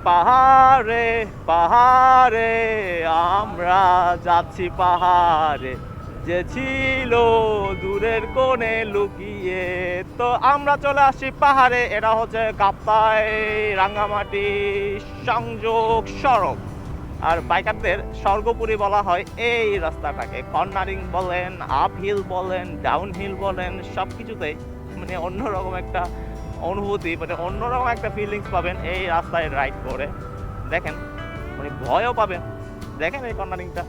পাহাড়ে পাহাড়ে আমরা যাচ্ছি পাহাড়ে, যে ছিল দূরের কোণে লুকিয়ে। তো আমরা চলে আসছি পাহাড়ে। এটা হচ্ছে কাপ্তাই রাঙ্গামাটি সংযোগ সড়ক। আর বাইকারদের স্বর্গপুরী বলা হয় এই রাস্তাটাকে। কর্নারিং বলেন, আপ হিল বলেন, ডাউন হিল বলেন, সব কিছুতেই মানে অন্যরকম একটা অনুভূতি, মানে অন্যরকম একটা ফিলিংস পাবেন এই রাস্তায় রাইড করে। দেখেন, মানে ভয়ও পাবেন। দেখেন এই কর্নারিংটা,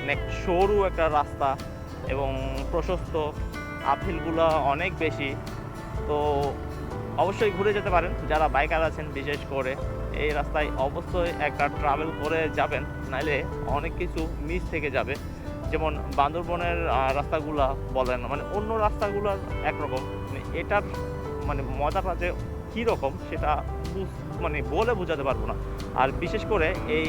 অনেক সরু একটা রাস্তা এবং প্রশস্ত, আপহিলগুলো অনেক বেশি। তো অবশ্যই ঘুরে যেতে পারেন যারা বাইকার আছেন, বিশেষ করে এই রাস্তায় অবশ্যই একটা ট্রাভেল করে যাবেন, নাইলে অনেক কিছু মিস থেকে যাবে। যেমন বান্দরবনের রাস্তাগুলা বলেন, মানে অন্য রাস্তাগুলোর একরকম, মানে এটার মানে মজাটা যে কীরকম সেটা মানে বলে বোঝাতে পারবো না। আর বিশেষ করে এই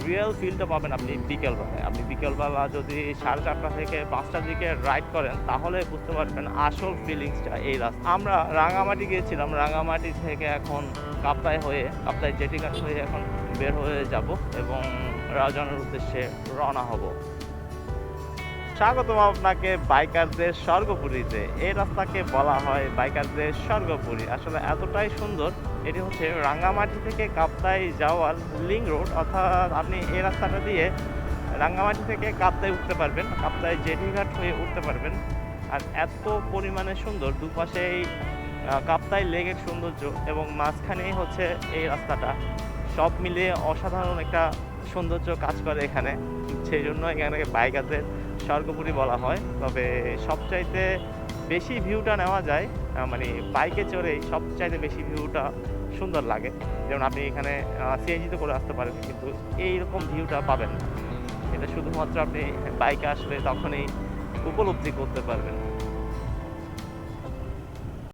রিয়েল ফিলটা পাবেন আপনি বিকেলবেলায়। আপনি বিকেলবেলা যদি 4:30 থেকে 5টার দিকে রাইড করেন তাহলে বুঝতে পারবেন আসল ফিলিংসটা এই রাস্তা। আমরা রাঙামাটি গিয়েছিলাম, রাঙামাটি থেকে এখন কাপ্তাই হয়ে, কাপ্তাই জেটিঘাট হয়ে এখন বের হয়ে যাব এবং রাজনের উদ্দেশ্যে রওনা হব। স্বাগতম আপনাকে বাইকারদের স্বর্গপুরীতে। এই রাস্তাকে বলা হয় বাইকারদের স্বর্গপুরী। আসলে এতটাই সুন্দর। এটি হচ্ছে রাঙ্গামাটি থেকে কাপ্তাই যাওয়ার লিঙ্ক রোড, অর্থাৎ আপনি এই রাস্তাটা দিয়ে রাঙ্গামাটি থেকে কাপ্তাই উঠতে পারবেন, কাপ্তাই জেটিঘাট হয়ে উঠতে পারবেন। আর এত পরিমাণে সুন্দর, দুপাশেই কাপ্তাই লেকের সৌন্দর্য এবং মাঝখানেই হচ্ছে এই রাস্তাটা। সব মিলিয়ে অসাধারণ একটা সৌন্দর্য কাজ করে এখানে। সেই জন্য এখানে বাইকারদের স্বর্গপুরী বলা হয়। তবে সবচাইতে বেশি ভিউটা নেওয়া যায় মানে বাইকে চড়েই সবচাইতে বেশি ভিউটা সুন্দর লাগে। যেমন আপনি এখানে সিএনজিতে করে আসতে পারেন, কিন্তু এইরকম ভিউটা পাবেন না। এটা শুধুমাত্র আপনি বাইকে আসলে তখনই উপলব্ধি করতে পারবেন।